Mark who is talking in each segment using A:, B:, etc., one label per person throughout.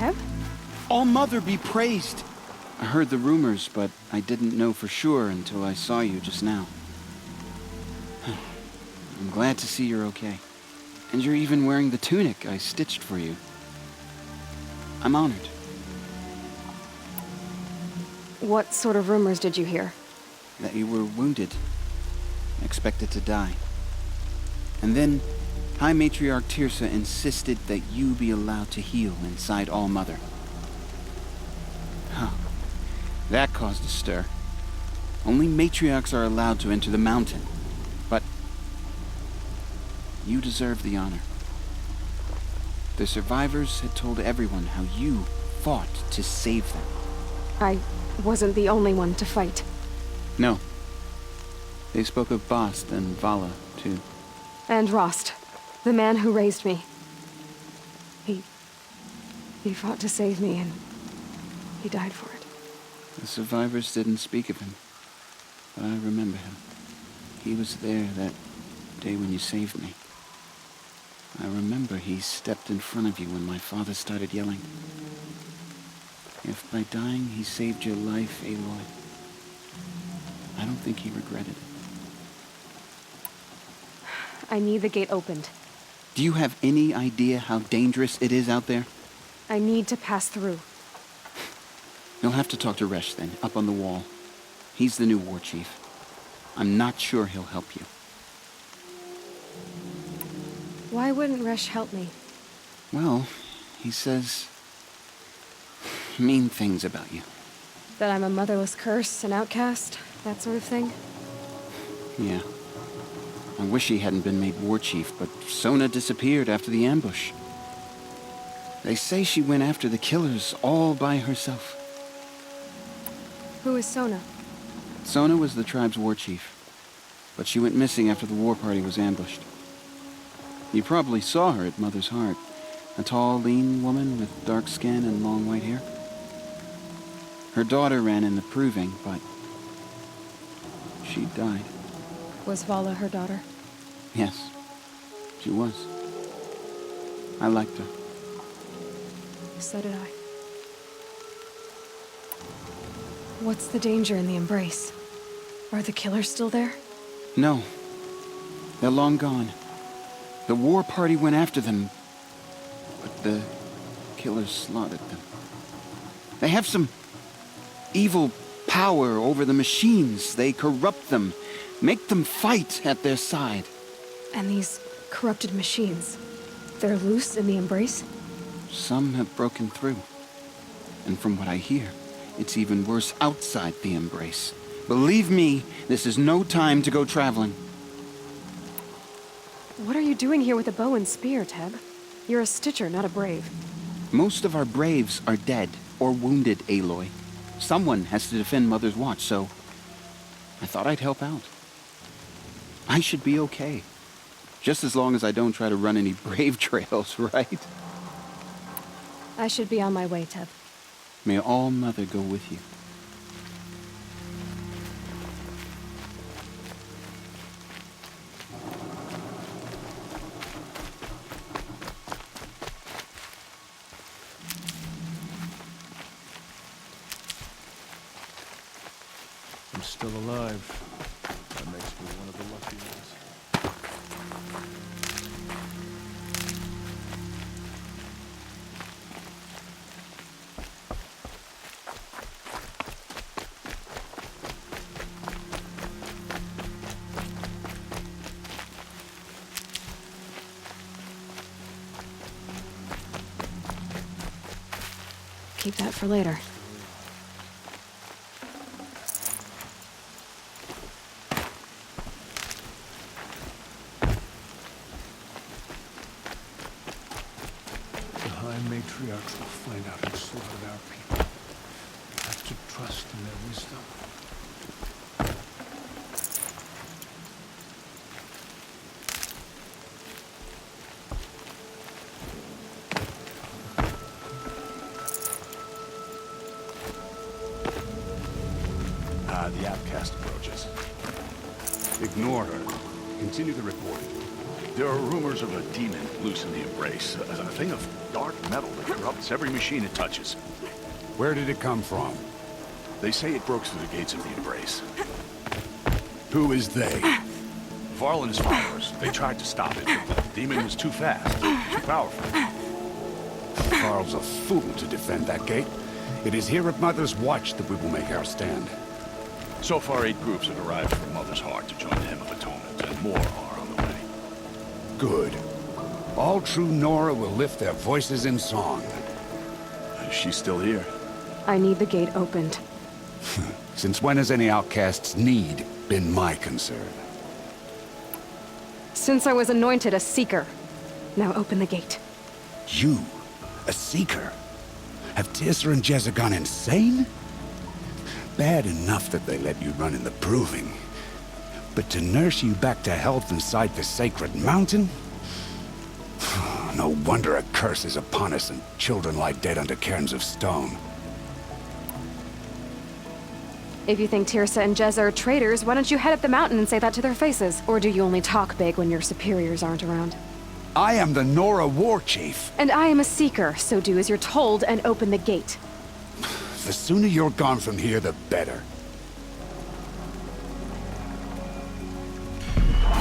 A: Teb?
B: All-Mother be praised! I heard the rumors, but I didn't know for sure until I saw you just now. I'm glad to see you're okay. And you're even wearing the tunic I stitched for you. I'm honored.
A: What sort of rumors did you hear?
B: That you were wounded. Expected to die. And then, High Matriarch Tirsa insisted that you be allowed to heal inside All-Mother. Huh. That caused a stir. Only matriarchs are allowed to enter the mountain. But you deserve the honor. The survivors had told everyone how you fought to save them.
A: I wasn't the only one to fight.
B: No. They spoke of Bast and Vala, too.
A: And Rost, the man who raised me. He fought to save me, and he died for it.
B: The survivors didn't speak of him, but I remember him. He was there that day when you saved me. I remember he stepped in front of you when my father started yelling. If by dying he saved your life, Aloy, I don't think he regretted it.
A: I need the gate opened.
B: Do you have any idea how dangerous it is out there?
A: I need to pass through.
B: You'll have to talk to Resh then, up on the wall. He's the new war chief. I'm not sure he'll help you.
A: Why wouldn't Resh help me?
B: Well, he says mean things about you.
A: That I'm a motherless curse, an outcast, that sort of thing?
B: Yeah. I wish he hadn't been made war chief, but Sona disappeared after the ambush. They say she went after the killers all by herself.
A: Who is Sona?
B: Sona was the tribe's war chief, but she went missing after the war party was ambushed. You probably saw her at Mother's Heart. A tall, lean woman with dark skin and long white hair. Her daughter ran in the proving, but she died.
A: Was Vala her daughter?
B: Yes, she was. I liked her.
A: So did I. What's the danger in the Embrace? Are the killers still there?
B: No. They're long gone. The war party went after them, but the killers slaughtered them. They have some evil power over the machines. They corrupt them, make them fight at their side.
A: And these corrupted machines, they're loose in the Embrace?
B: Some have broken through. And from what I hear, it's even worse outside the Embrace. Believe me, this is no time to go traveling.
A: What are you doing here with a bow and spear, Teb? You're a Stitcher, not a Brave.
B: Most of our Braves are dead or wounded, Aloy. Someone has to defend Mother's Watch, so I thought I'd help out. I should be okay. Just as long as I don't try to run any Brave trails, right?
A: I should be on my way, Teb.
B: May All-Mother go with you.
C: I'm still alive. That makes me one of the lucky ones.
A: Keep that for later.
C: The High Matriarchs will find out who slaughtered our people. We have to trust in their wisdom.
D: The outcast approaches. Ignore her. Continue the report. There are rumors of a demon loose in the Embrace. A thing of dark metal that corrupts every machine it touches.
E: Where did it come from?
D: They say it broke through the gates of the Embrace.
E: Who is they?
D: Varl and his followers, they tried to stop it, but the demon was too fast, too powerful.
E: Carl's a fool to defend that gate. It is here at Mother's Watch that we will make our stand.
D: So far, 8 groups have arrived from Mother's Heart to join the Hymn of Atonement, and more are on the way.
E: Good. All true Nora will lift their voices in song.
D: She's still here.
A: I need the gate opened.
E: Since when has any outcast's need been my concern?
A: Since I was anointed a Seeker. Now open the gate.
E: You? A Seeker? Have Tirsa and Jezza gone insane? Bad enough that they let you run in the Proving. But to nurse you back to health inside the Sacred Mountain? No wonder a curse is upon us and children lie dead under cairns of stone.
A: If you think Tirsa and Jezza are traitors, why don't you head up the mountain and say that to their faces? Or do you only talk big when your superiors aren't around?
E: I am the Nora War Chief.
A: And I am a Seeker, so do as you're told and open the gate.
E: The sooner you're gone from here, the better.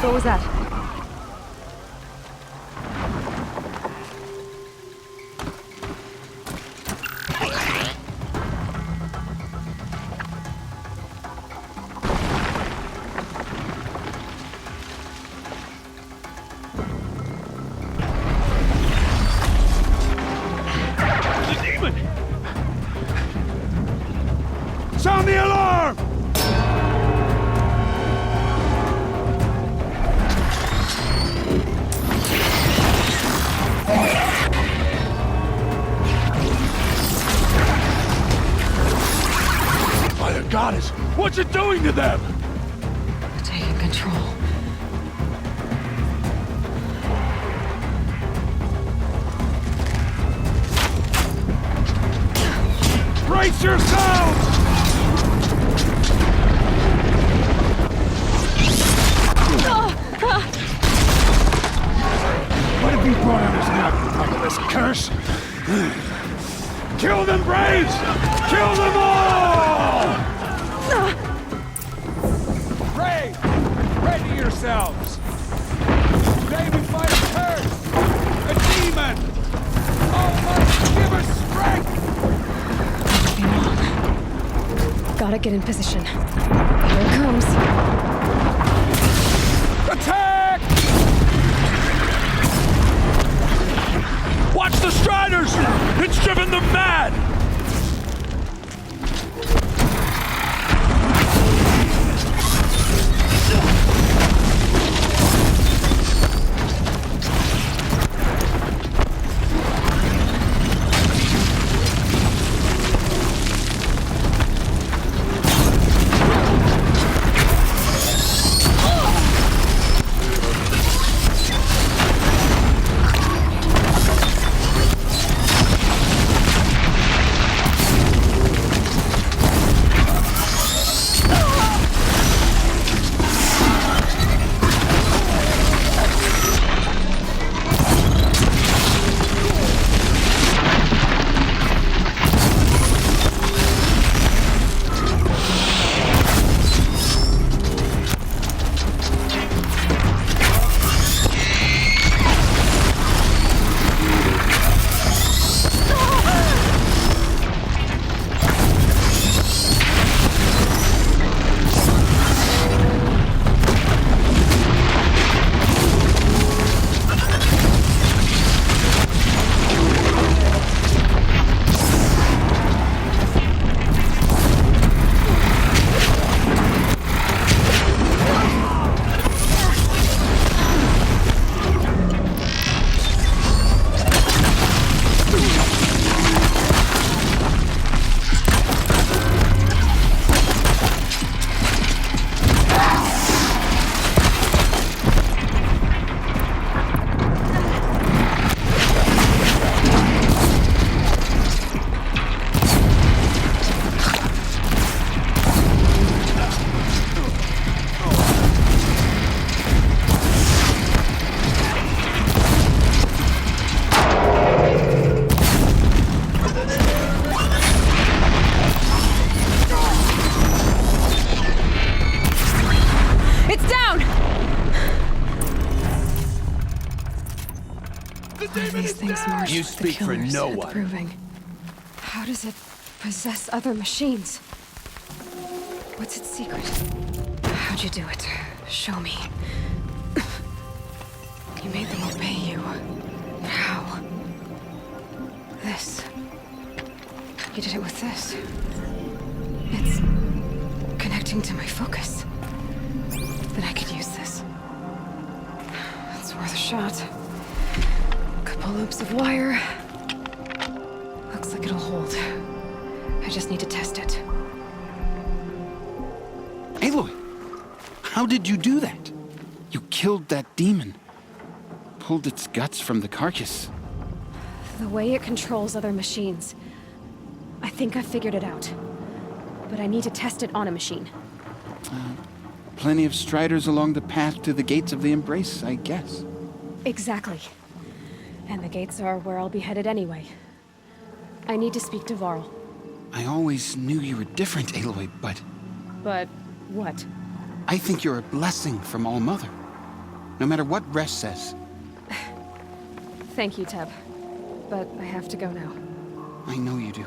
A: What was that?
E: Sound the alarm!
D: By the goddess, what's it doing to them?
A: Taking control.
E: Brace yourselves! What have you brought on us now, you motherless curse? Kill them, Braves! Kill them all! Brave! Ready yourselves! Today we fight a curse! A demon! Almighty, give us strength!
A: Gotta get in position. Here it comes.
E: Attack!
D: Watch the Striders! It's driven them mad!
A: One of these things marched
C: You
A: with the
C: speak for
A: killers
C: no
A: at the
C: one.
A: proving. How does it possess other machines? What's its secret? How'd you do it? Show me. You made them obey you. How? This. You did it with this. It's connecting to my focus. Then I could use this. It's worth a shot. Couple loops of wire. Looks like it'll hold. I just need to test it.
B: Aloy, how did you do that? You killed that demon. Pulled its guts from the carcass.
A: The way it controls other machines. I think I figured it out. But I need to test it on a machine.
B: Plenty of striders along the path to the gates of the Embrace, I guess.
A: Exactly. And the gates are where I'll be headed anyway. I need to speak to Varl.
B: I always knew you were different, Aloy, but
A: But what?
B: I think you're a blessing from All-Mother. No matter what Resh says.
A: Thank you, Teb. But I have to go now.
B: I know you do.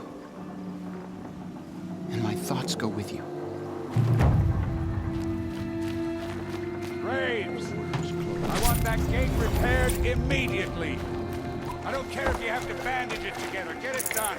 B: And my thoughts go with you.
F: Graves, I want that gate repaired immediately. I don't care if you have to bandage it together. Get it done.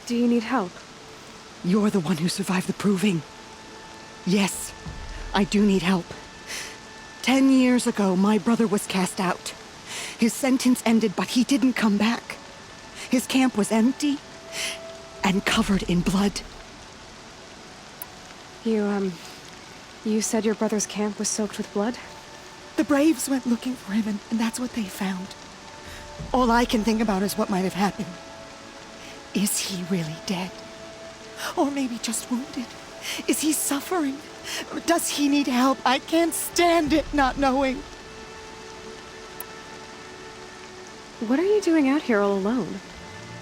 A: Do you need help?
G: You're the one who survived the proving. Yes, I do need help. 10 years ago, my brother was cast out. His sentence ended, but he didn't come back. His camp was empty and covered in blood.
A: You said your brother's camp was soaked with blood?
G: The Braves went looking for him, and that's what they found. All I can think about is what might have happened. Is he really dead? Or maybe just wounded? Is he suffering? Does he need help? I can't stand it not knowing.
A: What are you doing out here all alone?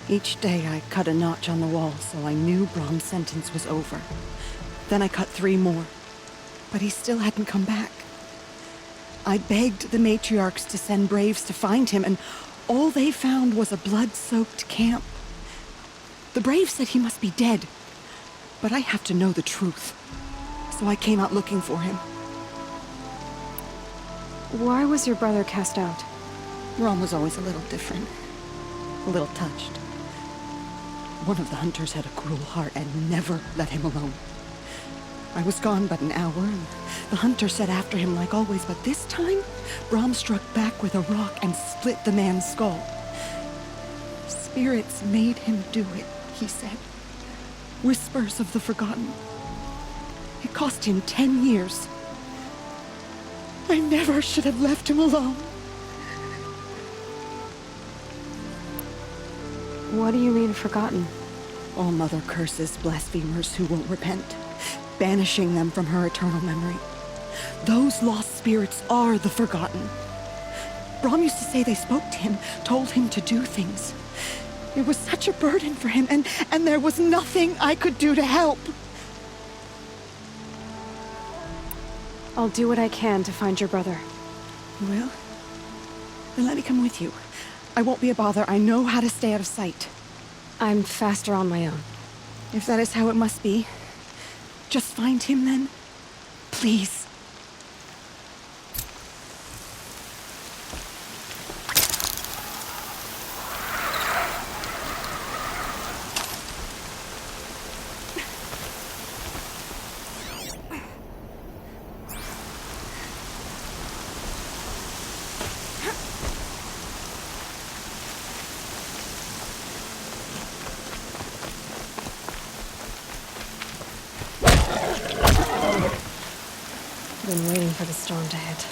G: Each day I cut a notch on the wall so I knew Brom's sentence was over. Then I cut 3 more. But he still hadn't come back. I begged the matriarchs to send Braves to find him, and all they found was a blood-soaked camp. The Braves said he must be dead, but I have to know the truth. So I came out looking for him.
A: Why was your brother cast out?
G: Brom was always a little different. A little touched. One of the hunters had a cruel heart and never let him alone. I was gone but an hour, and the hunter set after him like always, but this time, Brom struck back with a rock and split the man's skull. Spirits made him do it, he said. Whispers of the forgotten. It cost him 10 years. I never should have left him alone.
A: What do you mean, forgotten?
G: All Mother curses blasphemers who won't repent, banishing them from her eternal memory. Those lost spirits are the forgotten. Brom used to say they spoke to him, told him to do things. It was such a burden for him, and there was nothing I could do to help.
A: I'll do what I can to find your brother.
G: You will? Then let me come with you. I won't be a bother. I know how to stay out of sight.
A: I'm faster on my own.
G: If that is how it must be, just find him then. Please.
A: Been waiting for the storm to hit.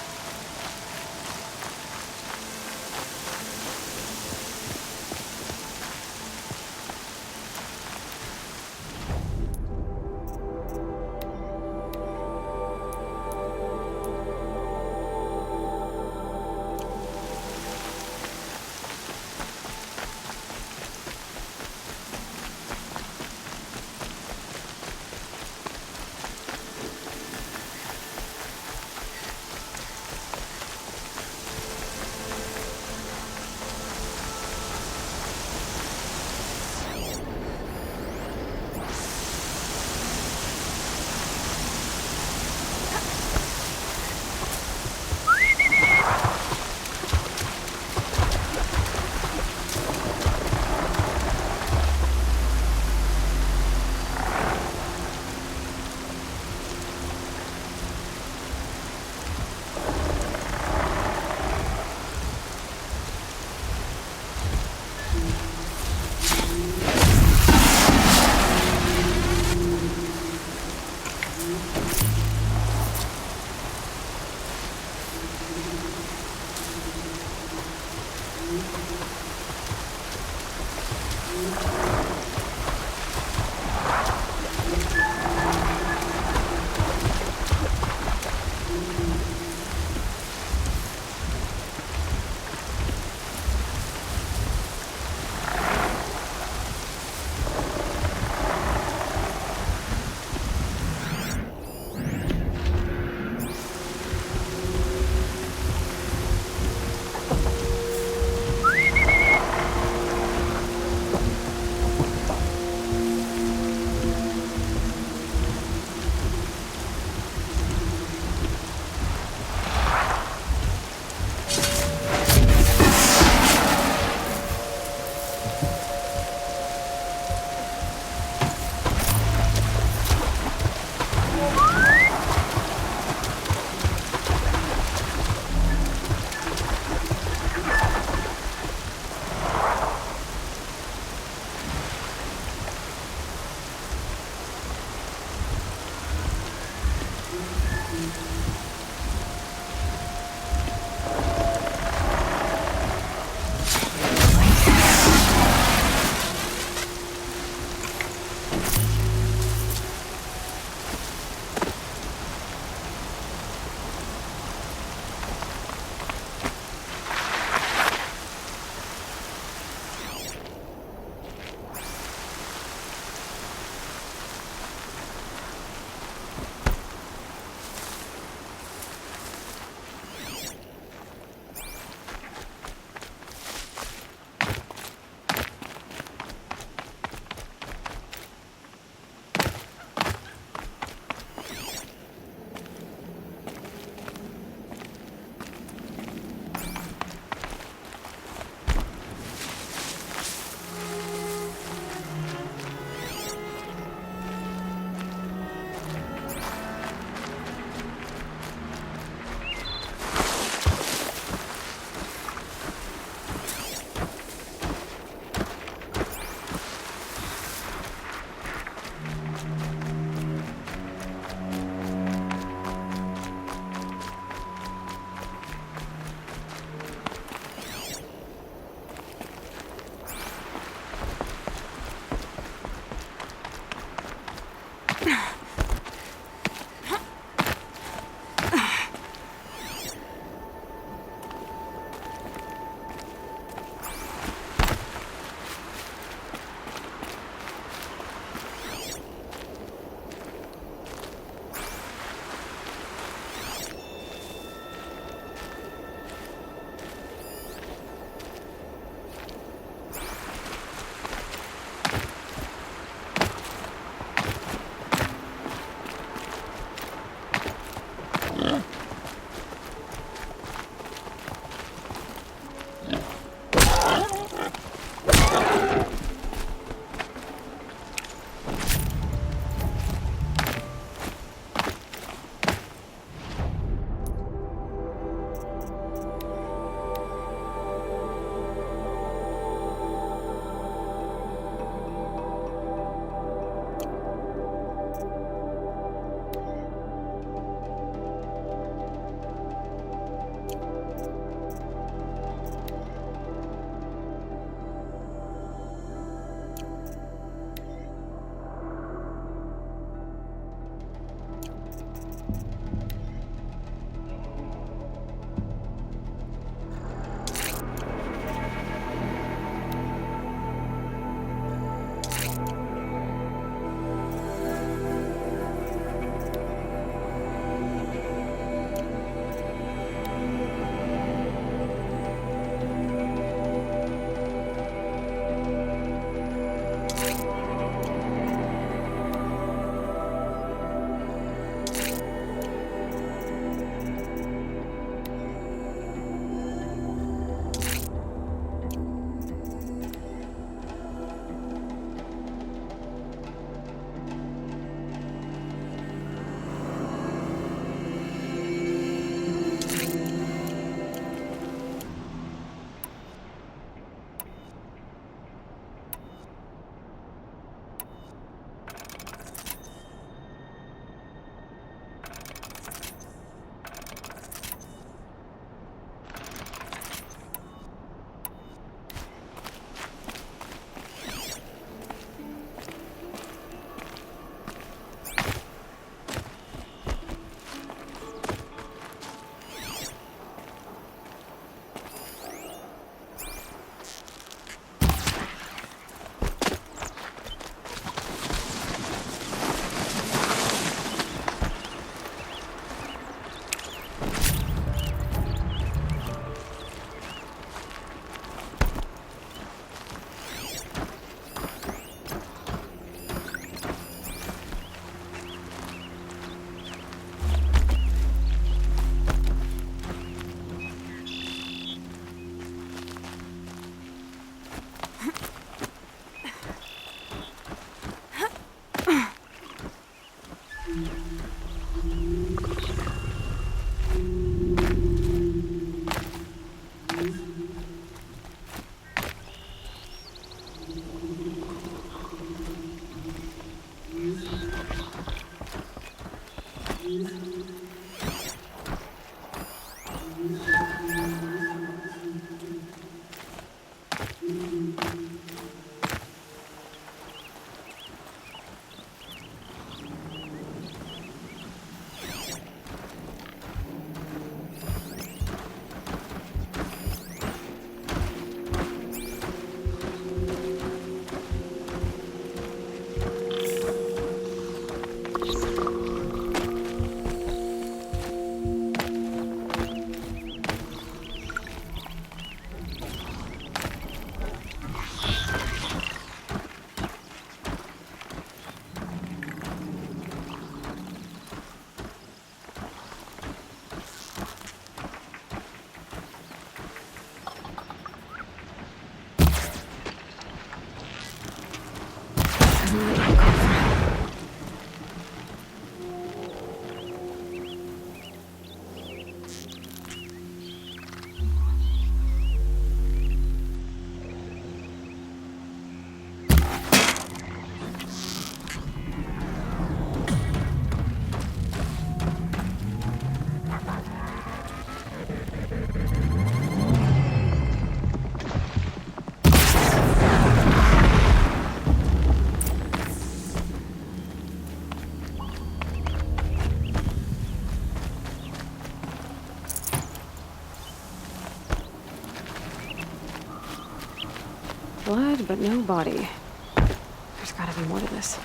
A: blood, but no body. There's gotta be more to this.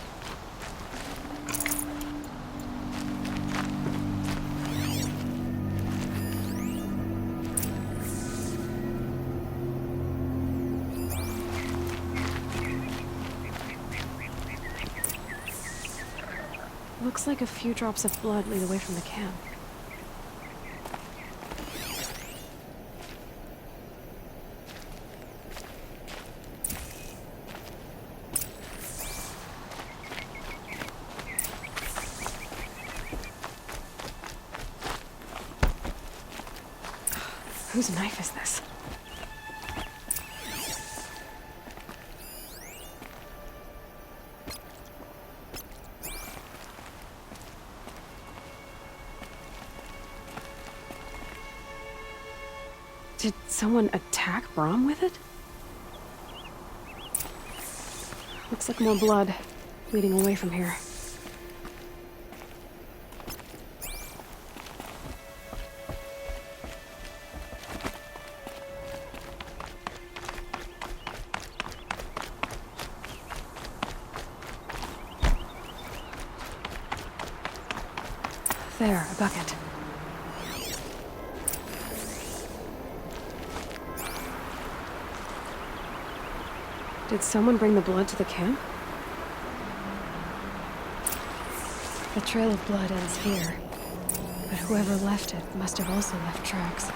A: Looks like a few drops of blood lead away from the camp. Whose knife is this? Did someone attack Brom with it? Looks like more blood leading away from here. There, a bucket. Did someone bring the blood to the camp? The trail of blood ends here, but whoever left it must have also left tracks.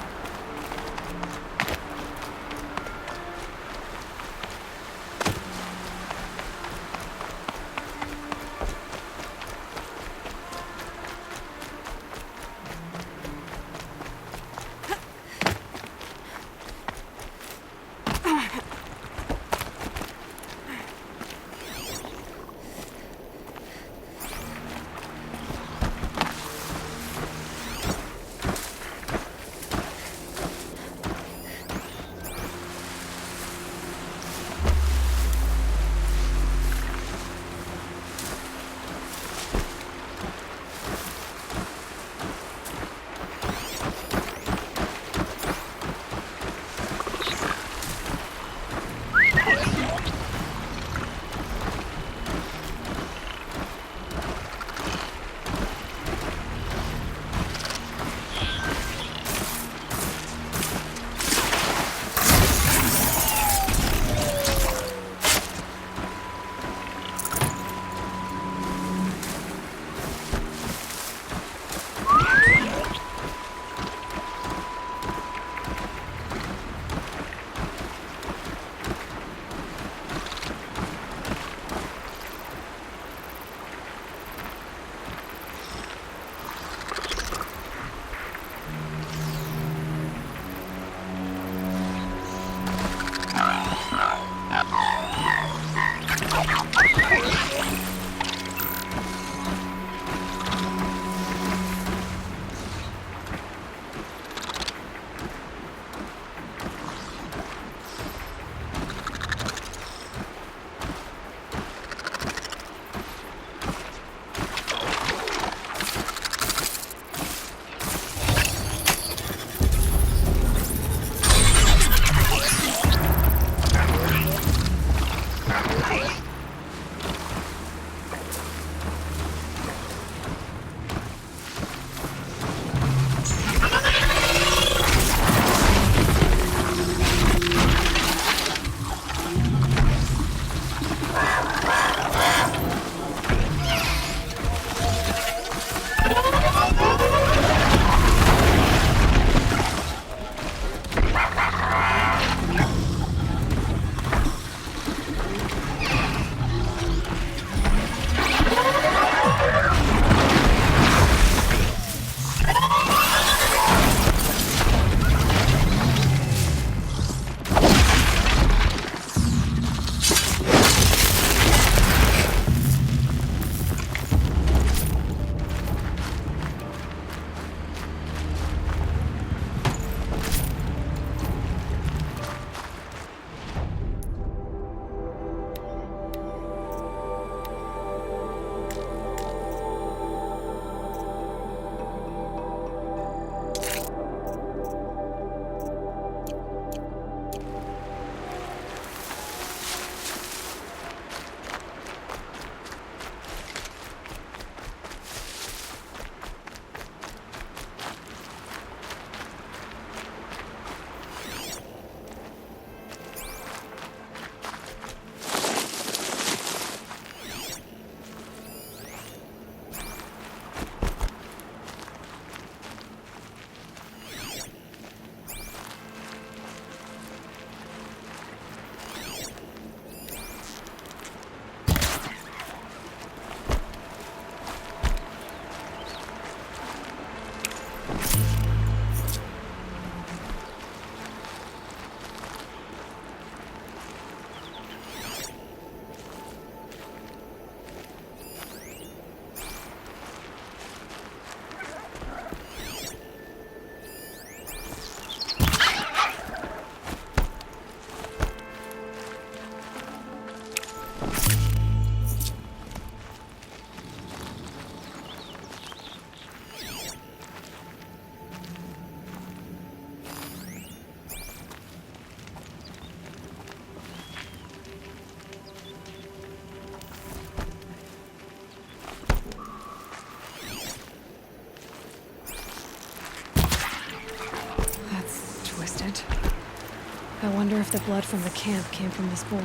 A: I wonder if the blood from the camp came from this boar.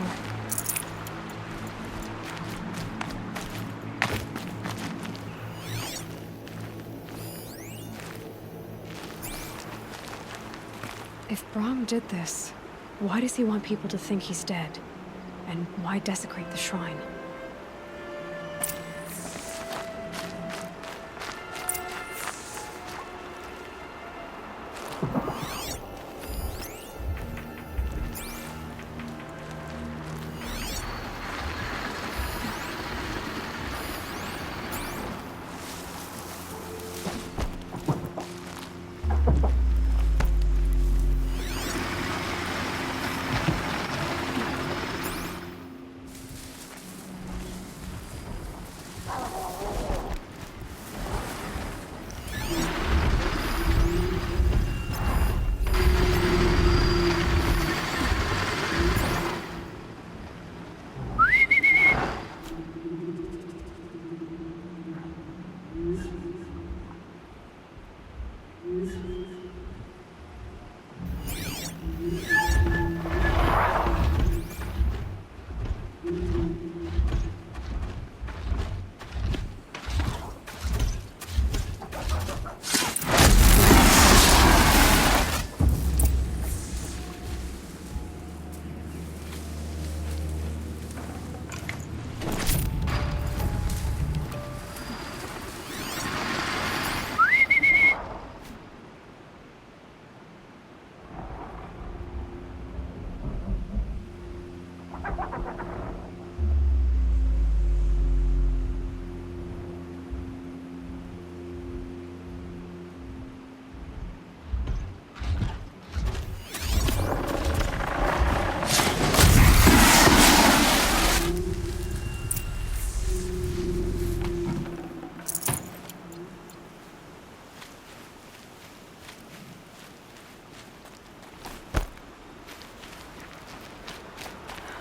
A: If Brahm did this, why does he want people to think he's dead? And why desecrate the shrine?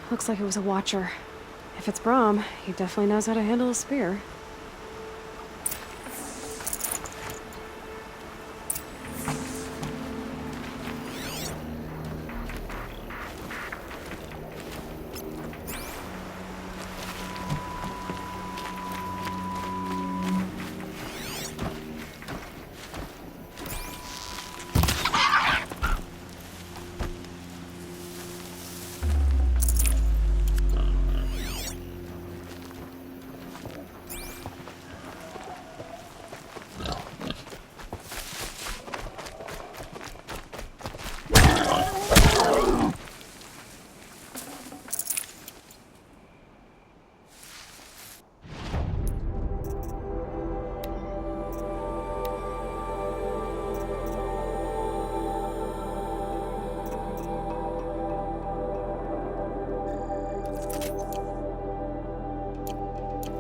A: Looks like it was a watcher. If it's Brahm, he definitely knows how to handle a spear.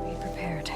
A: Be prepared.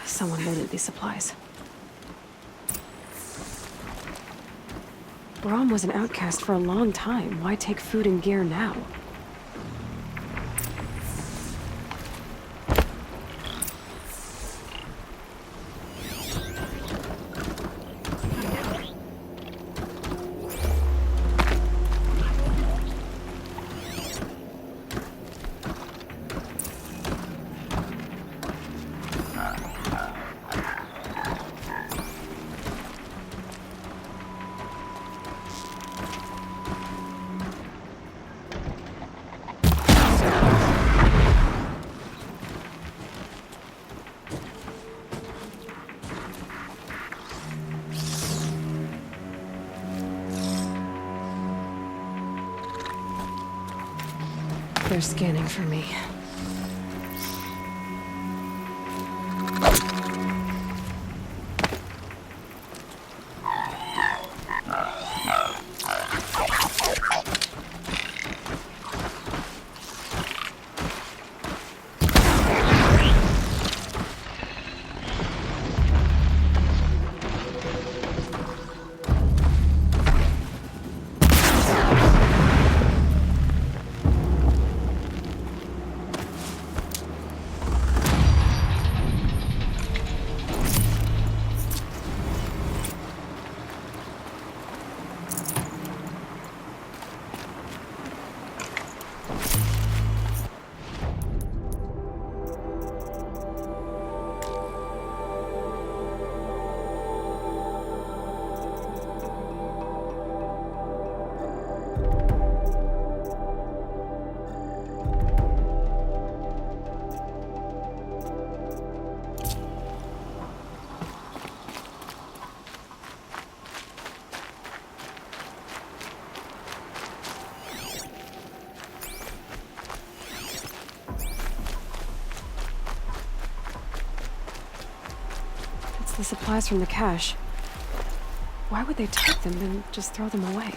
A: Someone loaded these supplies. Brahm was an outcast for a long time. Why take food and gear now? They're scanning for me. The supplies from the cache. Why would they take them and just throw them away?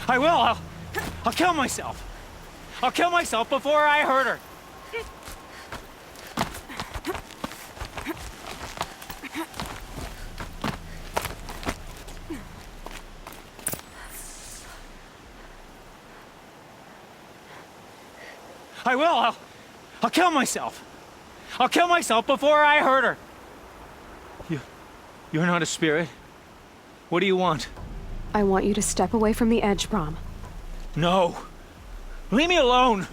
H: I will! I'll kill myself! I'll kill myself before I hurt her! I will! I'll kill myself! I'll kill myself before I hurt her! You're not a spirit. What do you want?
A: I want you to step away from the edge, Brom.
H: No. Leave me alone.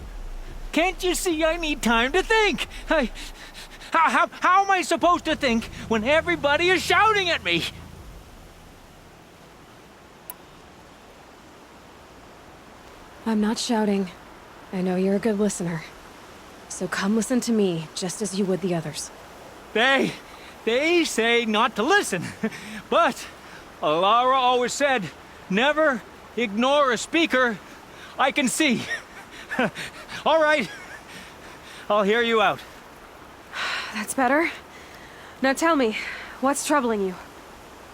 H: Can't you see I need time to think? How am I supposed to think when everybody is shouting at me?
A: I'm not shouting. I know you're a good listener. So come listen to me, just as you would the others.
H: They say not to listen. But Alara always said, never ignore a speaker I can see. All right. I'll hear you out.
A: That's better. Now tell me, what's troubling you?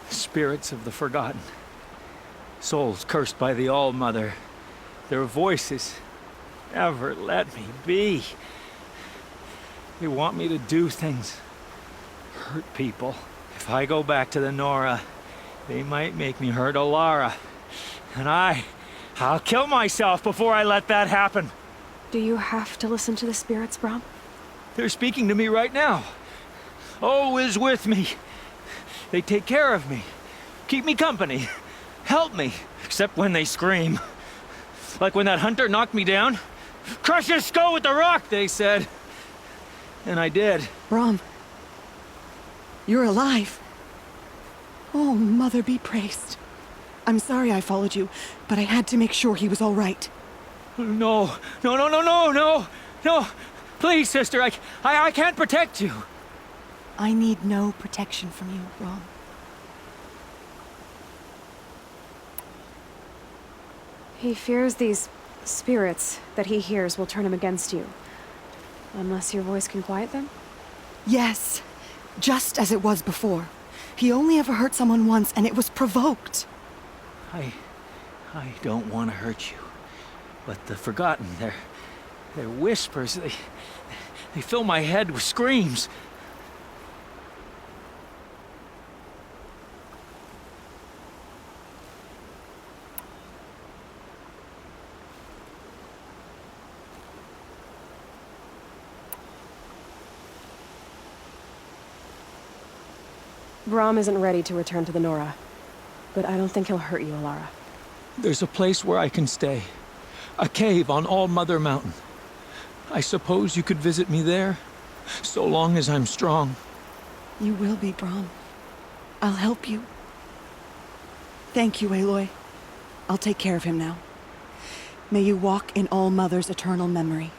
H: Spirits of the forgotten. Souls cursed by the All-Mother. Their voices never let me be. They want me to do things. Hurt people. If I go back to the Nora, they might make me hurt Alara. And I'll kill myself before I let that happen.
A: Do you have to listen to the spirits, Brom?
H: They're speaking to me right now. O is with me. They take care of me. Keep me company. Help me. Except when they scream. Like when that hunter knocked me down. Crush his skull with the rock, they said. And I did.
G: Brom, you're alive. Oh, Mother be praised. I'm sorry I followed you, but I had to make sure he was all right.
H: No. Please, sister, I can't protect you.
G: I need no protection from you, Brom.
A: He fears these spirits that he hears will turn him against you. Unless your voice can quiet them?
G: Yes, just as it was before. He only ever hurt someone once, and it was provoked.
H: I don't want to hurt you. But the Forgotten, their whispers, they fill my head with screams.
A: Brom isn't ready to return to the Nora, but I don't think he'll hurt you, Alara.
H: There's a place where I can stay. A cave on All-Mother Mountain. I suppose you could visit me there, so long as I'm strong.
G: You will be, Brom. I'll help you. Thank you, Aloy. I'll take care of him now. May you walk in All Mother's eternal memory,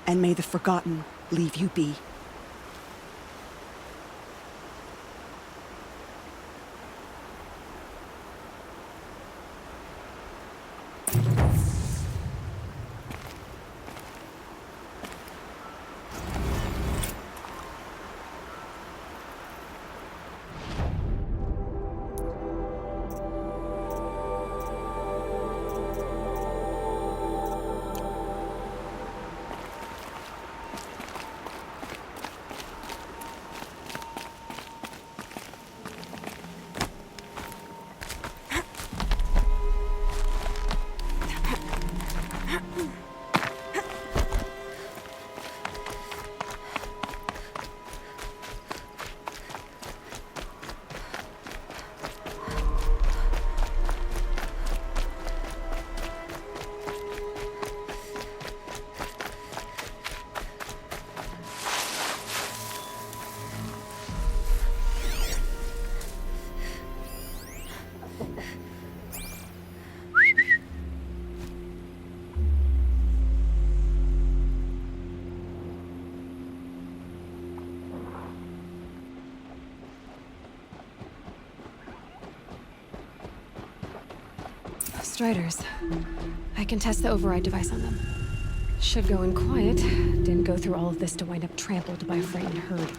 G: and may the Forgotten leave you be.
A: Striders. I can test the override device on them. Should go in quiet. Didn't go through all of this to wind up trampled by a frightened herd.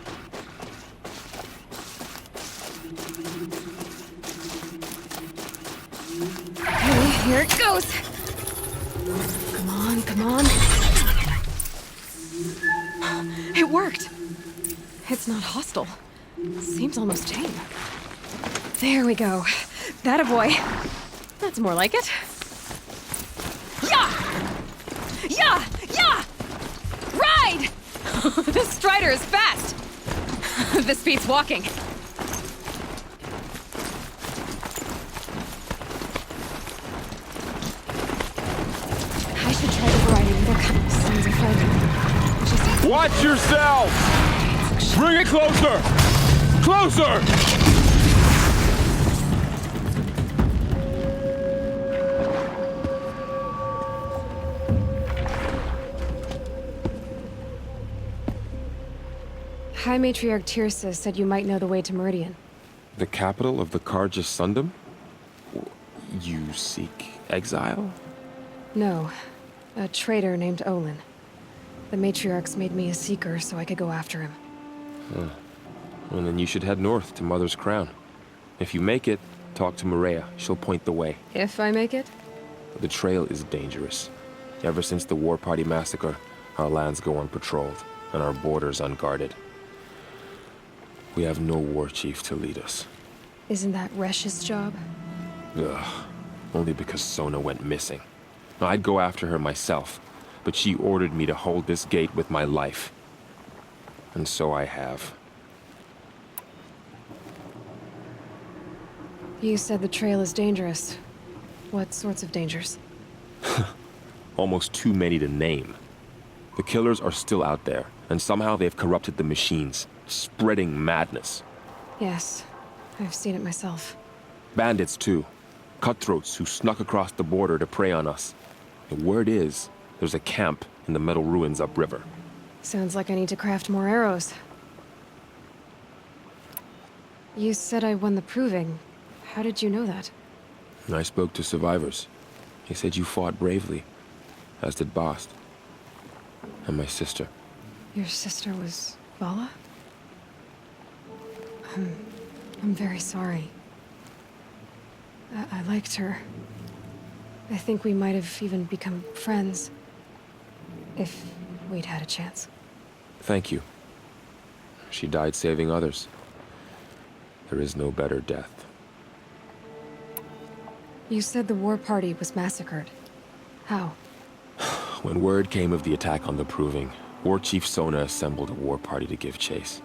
A: Okay, here it goes! Come on, come on. It worked! It's not hostile. Seems almost tame. There we go. That boy. That's more like it. Yeah! Yeah! Yeah! Ride! This Strider is fast! This beats walking. I should try overriding their sounds of fighting.
F: Watch yourself! Bring it closer! Closer!
A: High Matriarch Tirsa said you might know the way to Meridian.
I: The capital of the Carja Sundom? You seek exile?
A: No. A traitor named Olin. The Matriarchs made me a seeker so I could go after him.
I: Well, then you should head north to Mother's Crown. If you make it, talk to Maria. She'll point the way.
A: If I make it?
I: The trail is dangerous. Ever since the War Party massacre, our lands go unpatrolled, and our borders unguarded. We have no war chief to lead us.
A: Isn't that Resh's job?
I: Ugh. Only because Sona went missing. Now, I'd go after her myself, but she ordered me to hold this gate with my life. And so I have.
A: You said the trail is dangerous. What sorts of dangers?
I: Almost too many to name. The killers are still out there, and somehow they've corrupted the machines, spreading madness.
A: Yes, I've seen it myself.
I: Bandits, too. Cutthroats who snuck across the border to prey on us. The word is, there's a camp in the metal ruins upriver.
A: Sounds like I need to craft more arrows. You said I won the proving. How did you know that?
I: I spoke to survivors. They said you fought bravely, as did Bast. And my sister.
A: Your sister was Vala? I'm very sorry. I liked her. I think we might have even become friends. If we'd had a chance.
I: Thank you. She died saving others. There is no better death.
A: You said the war party was massacred. How?
I: When word came of the attack on the Proving, War Chief Sona assembled a war party to give chase.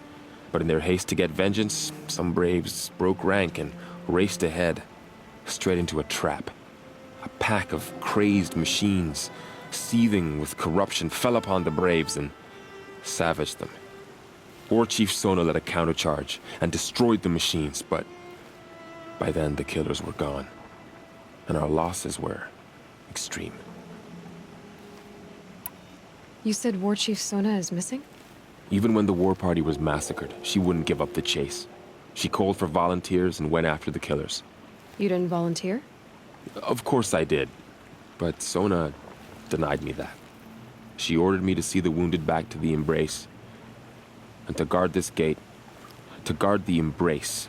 I: But in their haste to get vengeance, some braves broke rank and raced ahead, straight into a trap. A pack of crazed machines, seething with corruption, fell upon the braves and savaged them. War Chief Sona led a countercharge and destroyed the machines, but By then, the killers were gone, and our losses were extreme.
A: You said War Chief Sona is missing?
I: Even when the war party was massacred, she wouldn't give up the chase. She called for volunteers and went after the killers.
A: You didn't volunteer?
I: Of course I did, but Sona denied me that. She ordered me to see the wounded back to the Embrace, and to guard this gate, to guard the Embrace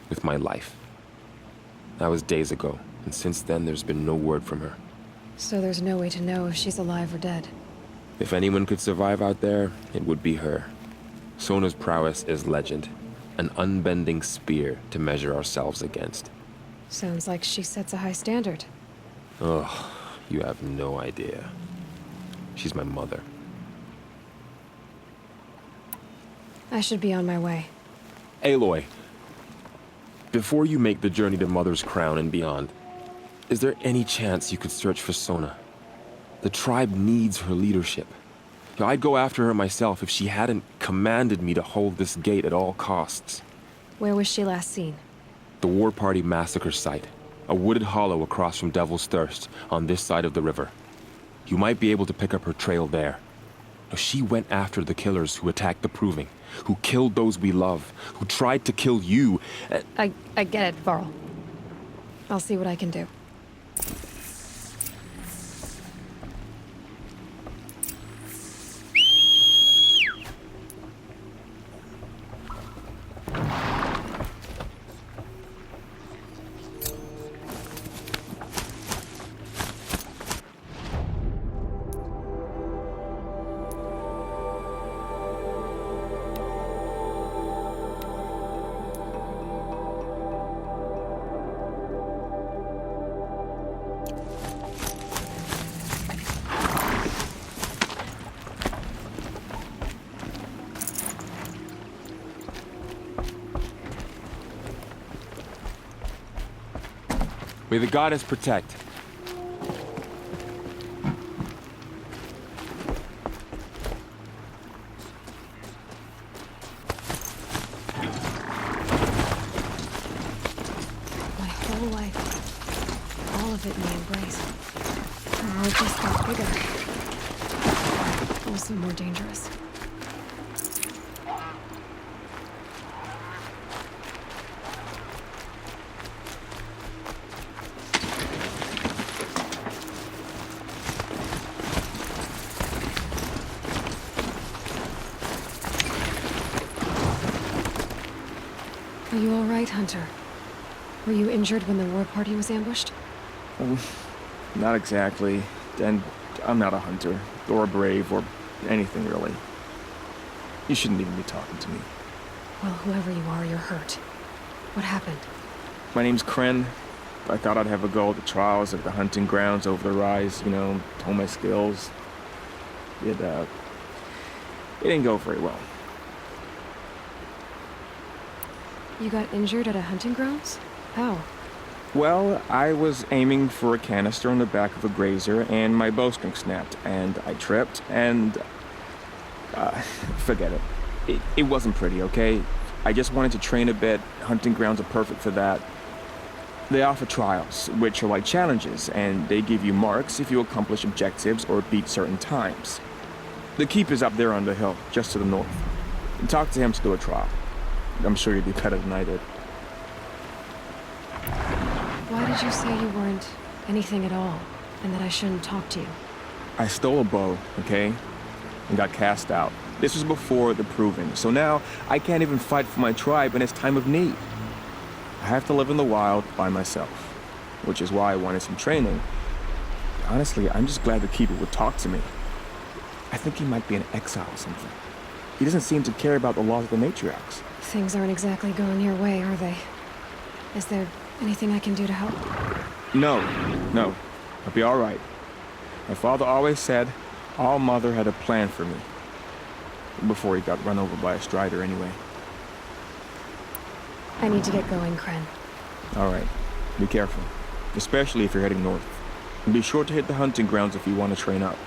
I: with my life. That was days ago, and since then there's been no word from her.
A: So there's no way to know if she's alive or dead.
I: If anyone could survive out there, it would be her. Sona's prowess is legend, an unbending spear to measure ourselves against.
A: Sounds like she sets a high standard.
I: Ugh, you have no idea. She's my mother.
A: I should be on my way.
I: Aloy, before you make the journey to Mother's Crown and beyond, is there any chance you could search for Sona? The tribe needs her leadership. I'd go after her myself if she hadn't commanded me to hold this gate at all costs.
A: Where was she last seen?
I: The War Party massacre site. A wooded hollow across from Devil's Thirst, on this side of the river. You might be able to pick up her trail there. She went after the killers who attacked the Proving, who killed those we love, who tried to kill you.
A: I get it, Varl. I'll see what I can do.
I: May the goddess protect.
A: My whole life, all of it in the Embrace. The world just got bigger. Also more dangerous. Are you all right, Hunter? Were you injured when the war party was ambushed?
J: Not exactly. And I'm not a hunter, or a brave, or anything really. You shouldn't even be talking to me.
A: Well, whoever you are, you're hurt. What happened?
J: My name's Kren. I thought I'd have a go at the trials at the hunting grounds over the rise, you know, hone my skills. It didn't go very well.
A: You got injured at a hunting grounds? How?
J: Well, I was aiming for a canister on the back of a grazer, and my bowstring snapped, and I tripped, and... forget it. It wasn't pretty, okay? I just wanted to train a bit. Hunting grounds are perfect for that. They offer trials, which are like challenges, and they give you marks if you accomplish objectives or beat certain times. The keep is up there on the hill, just to the north. Talk to him to do a trial. I'm sure you'd be better than I did.
A: Why did you say you weren't anything at all, and that I shouldn't talk to you?
J: I stole a bow, okay? And got cast out. This was before the Proving, so now I can't even fight for my tribe in its time of need. I have to live in the wild by myself, which is why I wanted some training. Honestly, I'm just glad the Keeper would talk to me. I think he might be in exile or something. He doesn't seem to care about the laws of the matriarchs.
A: Things aren't exactly going your way, are they? Is there anything I can do to help?
J: No. I'll be all right. My father always said all Mother had a plan for me. Before he got run over by a strider anyway.
A: I need to get going, Kren.
J: All right. Be careful. Especially if you're heading north. And be sure to hit the hunting grounds if you want to train up.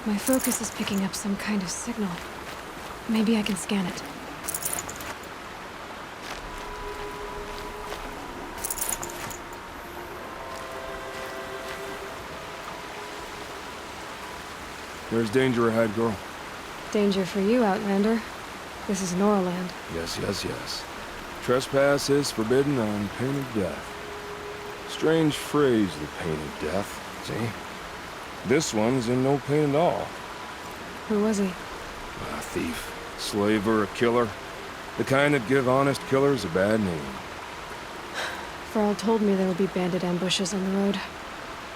A: My focus is picking up some kind of signal. Maybe I can scan it.
K: There's danger ahead, girl.
A: Danger for you, Outlander. This is Norland.
K: Yes, yes, yes. Trespass is forbidden on pain of death. Strange phrase, the pain of death, see? This one's in no pain at all.
A: Who was he?
K: A thief, slaver, a killer. The kind that give honest killers a bad name.
A: Varl told me there would be bandit ambushes on the road.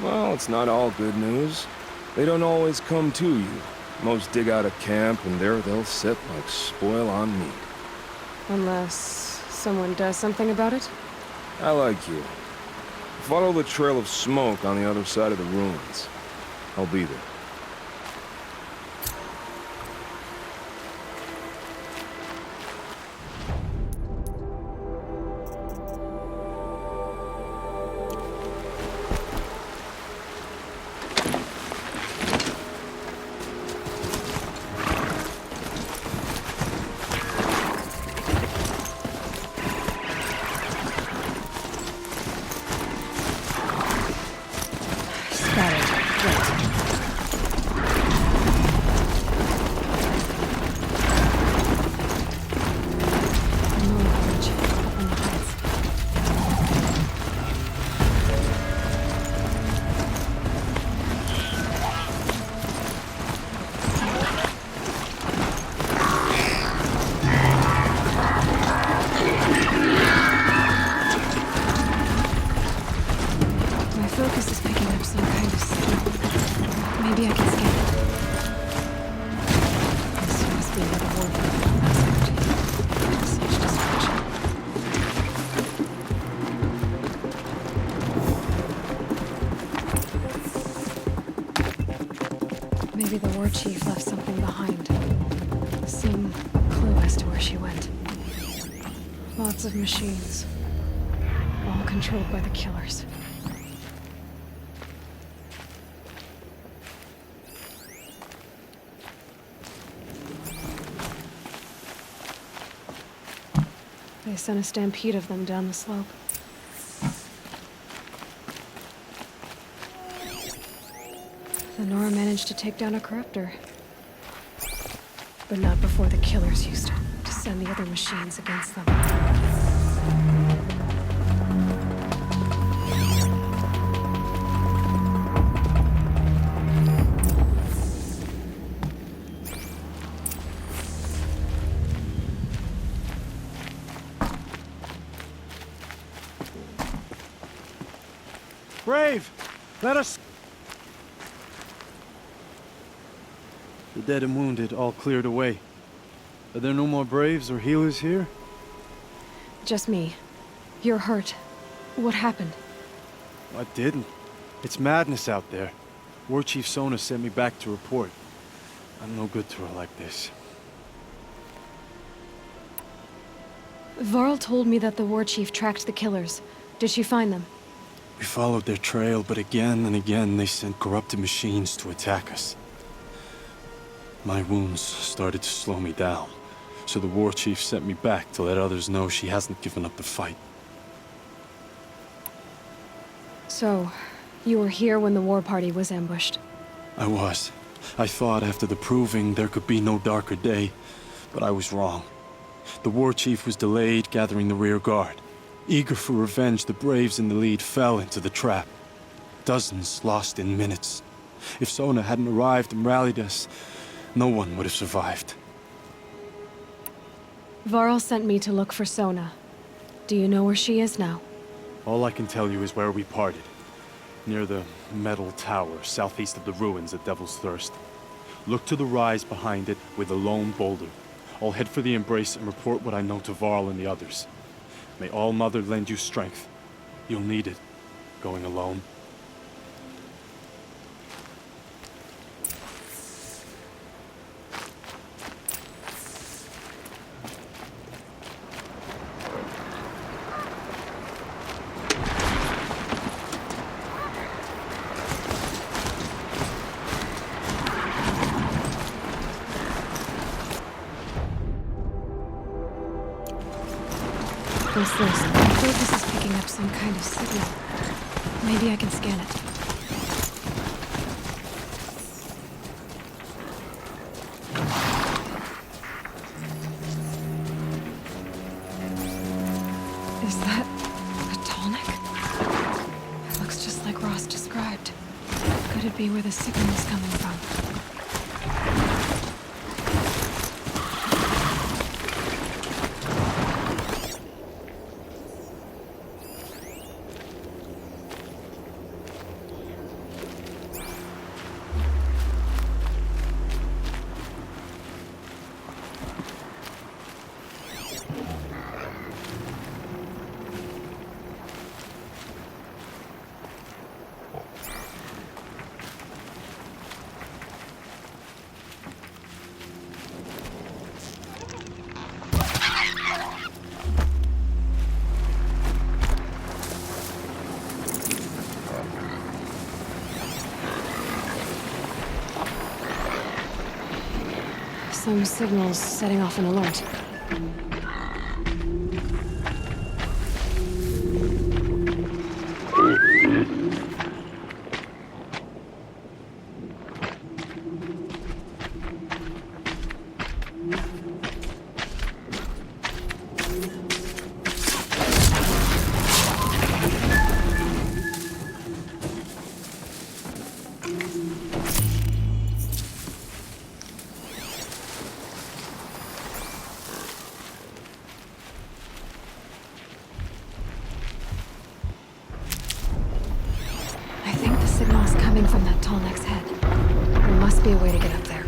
K: Well, it's not all good news. They don't always come to you. Most dig out a camp, and there they'll sit like spoil on meat.
A: Unless someone does something about it?
K: I like you. Follow the trail of smoke on the other side of the ruins. I'll be there.
A: Maybe the war chief left something behind. Some clue as to where she went. Lots of machines. All controlled by the killers. They sent a stampede of them down the slope. The Nora managed to take down a corruptor. But not before the killers used it to send the other machines against them.
C: Brave! Let us... The dead and wounded all cleared away. Are there no more Braves or healers here?
A: Just me. You're hurt. What happened?
C: I didn't. It's madness out there. War Chief Sona sent me back to report. I'm no good to her like this.
A: Varl told me that the war chief tracked the killers. Did she find them?
C: We followed their trail, but again and again they sent corrupted machines to attack us. My wounds started to slow me down, so the war chief sent me back to let others know she hasn't given up the fight.
A: So, you were here when the war party was ambushed?
C: I was. I thought after the proving there could be no darker day, but I was wrong. The war chief was delayed gathering the rear guard. Eager for revenge, the Braves in the lead fell into the trap. Dozens lost in minutes. If Sona hadn't arrived and rallied us, no one would have survived.
A: Varl sent me to look for Sona. Do you know where she is now?
C: All I can tell you is where we parted. Near the metal tower, southeast of the ruins at Devil's Thirst. Look to the rise behind it with a lone boulder. I'll head for the embrace and report what I know to Varl and the others. May All Mother lend you strength. You'll need it, going alone.
A: things first. My focus is picking up some kind of signal. Maybe I can scan it. Is that a tall neck? It looks just like Ross described. Could it be where the signal is coming from? Some signals setting off an alert. I think the signal is coming from that tall neck's head. There must be a way to get up there.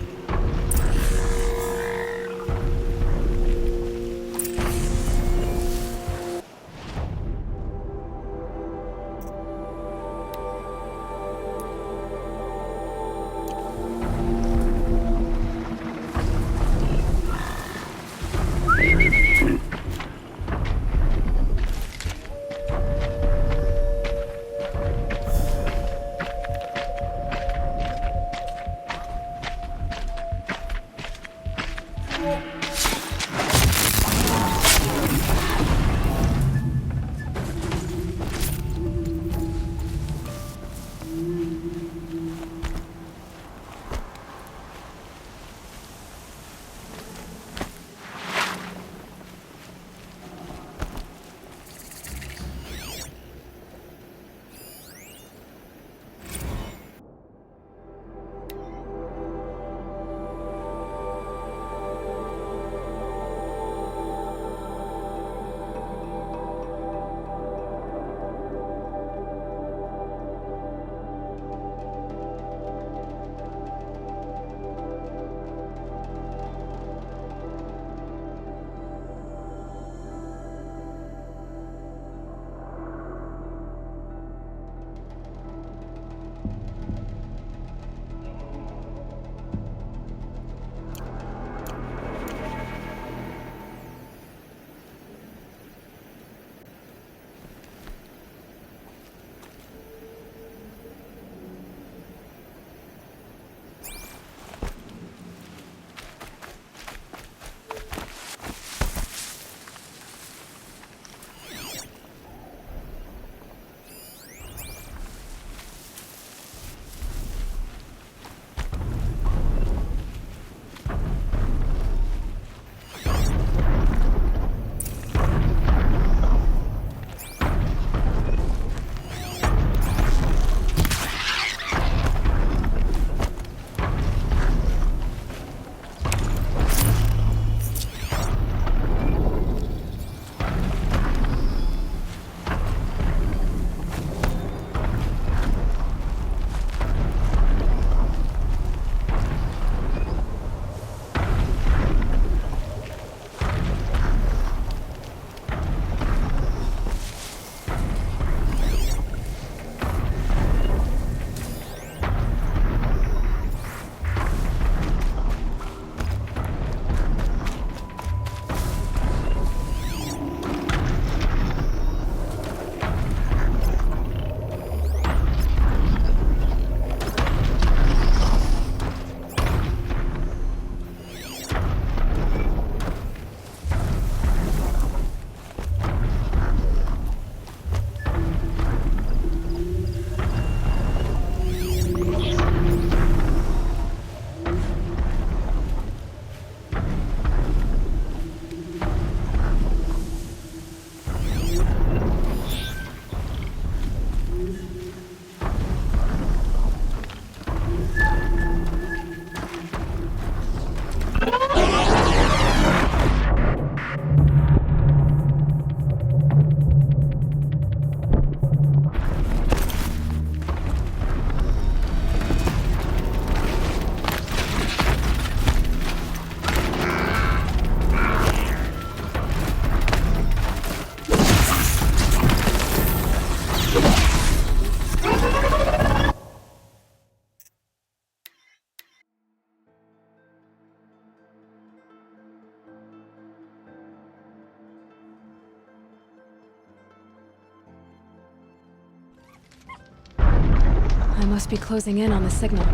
A: must be closing in on the signal.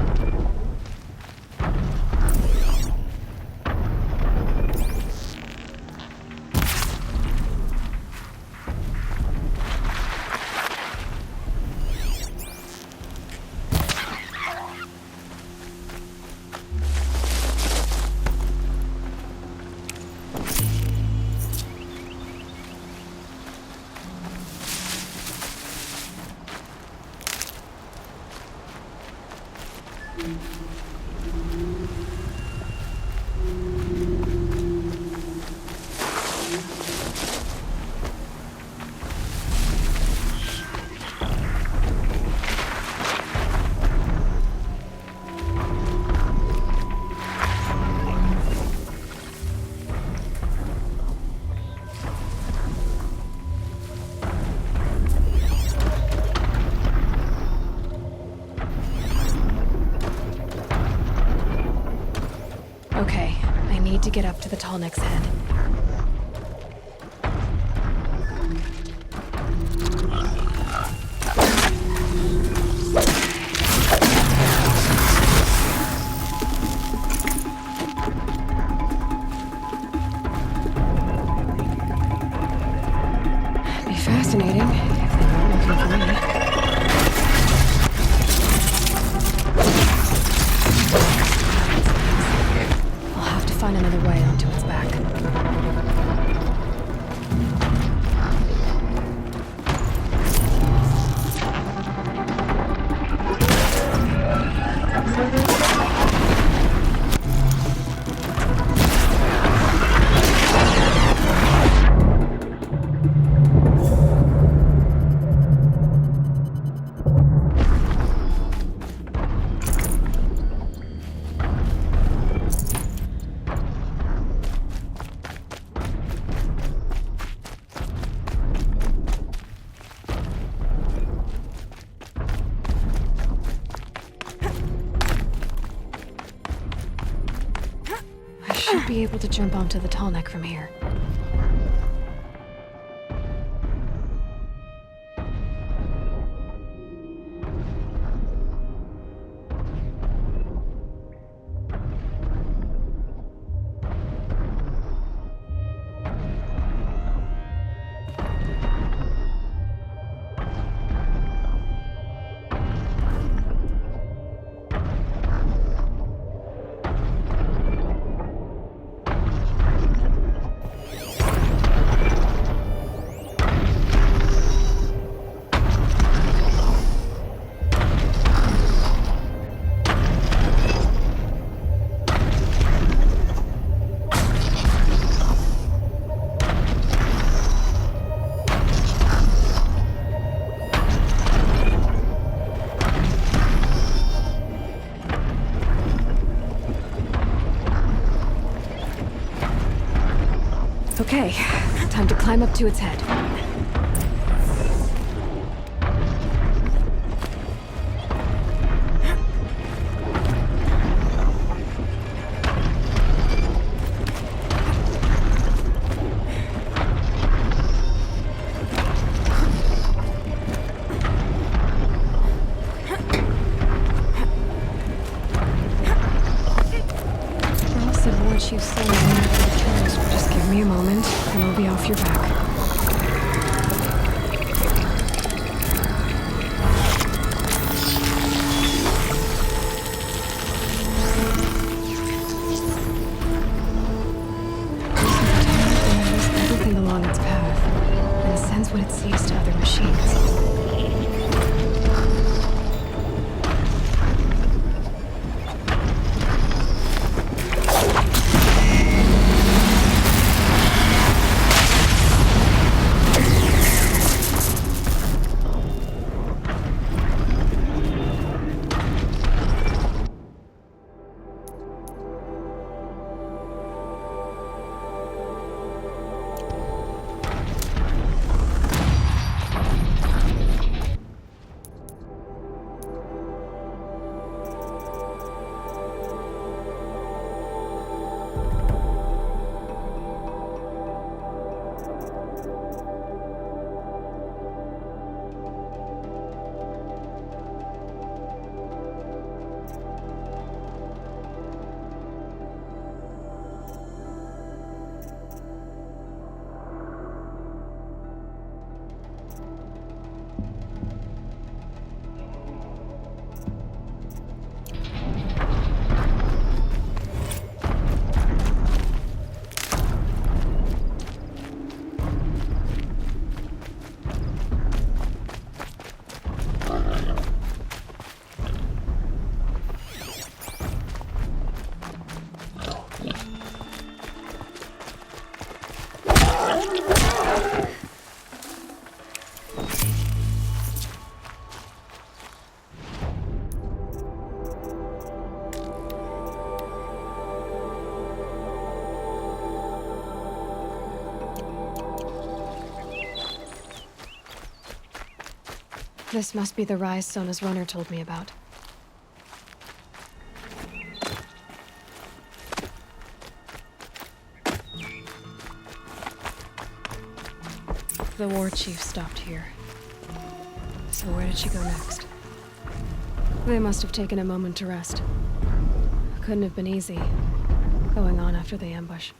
A: Okay, I need to get up to the Tallneck's head. Be fascinating if they weren't looking for me. Find another way onto its back. Be able to jump onto the Tallneck from here. Okay, time to climb up to its head. Earl said War Chief Soul returns. Just give me a moment, and we'll be off your back. Everything along its path, and sends what it sees to other machines. This must be the rise Sona's runner told me about. The war chief stopped here. So where did she go next? They must have taken a moment to rest. Couldn't have been easy, going on after the ambush.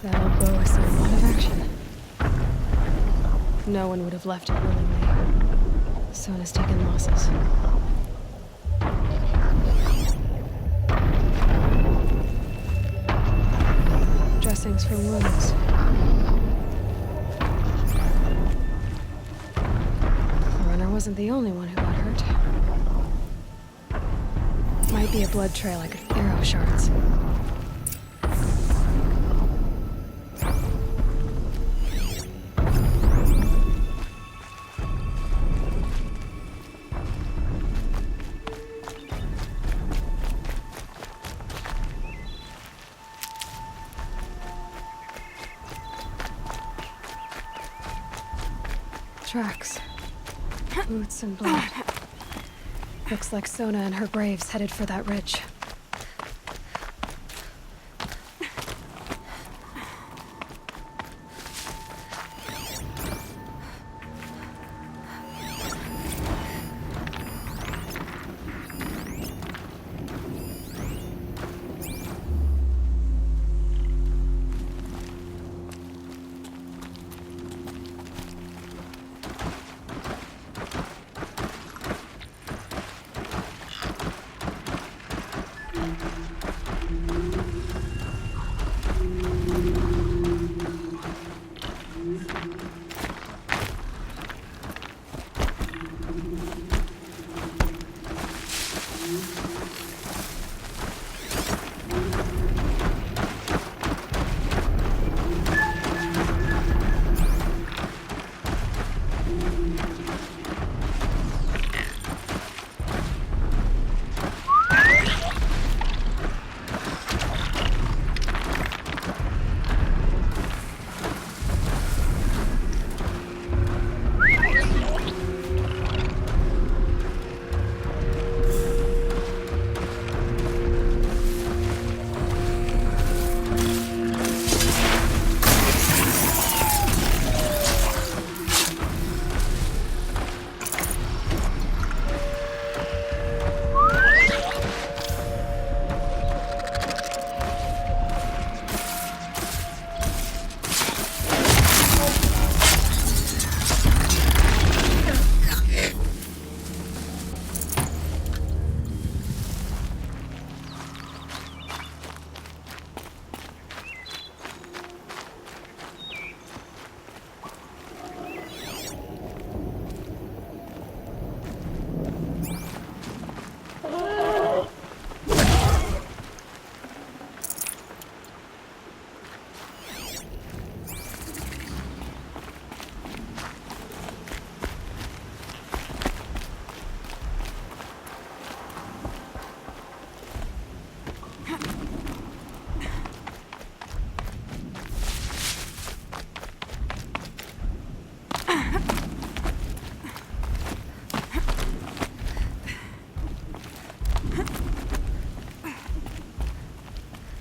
A: That old bow has seen a lot of action. No one would have left it willingly. Sona's taken losses. Dressings for wounds. The runner wasn't the only one who got hurt. Might be a blood trail I could arrow shards. Tracks. Boots and blood. Looks like Sona and her braves headed for that ridge.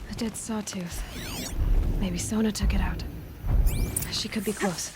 A: A dead sawtooth. Maybe Sona took it out. She could be close.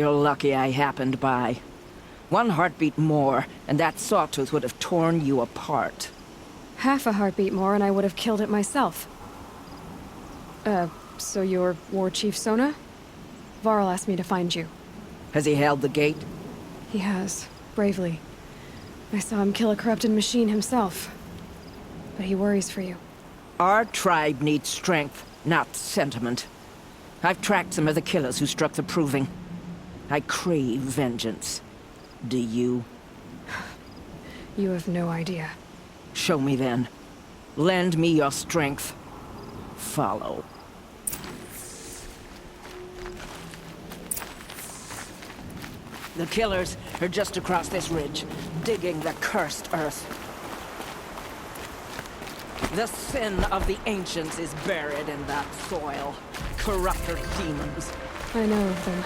L: You're lucky I happened by. One heartbeat more, and that sawtooth would have torn you apart.
A: Half a heartbeat more and I would have killed it myself. So you're War Chief Sona? Varl asked me to find you.
L: Has he held the gate?
A: He has, bravely. I saw him kill a corrupted machine himself. But he worries for you.
L: Our tribe needs strength, not sentiment. I've tracked some of the killers who struck the Proving. I crave vengeance. Do you?
A: You have no idea.
L: Show me then. Lend me your strength. Follow. The killers are just across this ridge, digging the cursed earth. The sin of the ancients is buried in that soil. Corrupter demons.
A: I know of them.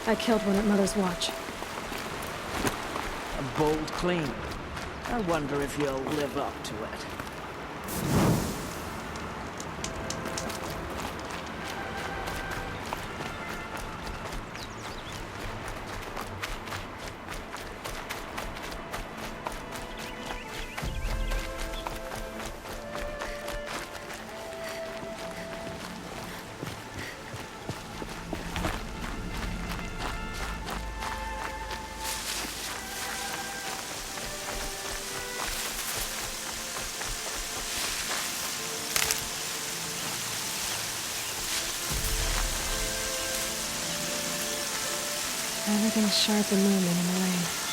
A: I killed one at Mother's Watch.
L: A bold claim. I wonder if you'll live up to it.
A: Everything's sharp and looming in the rain.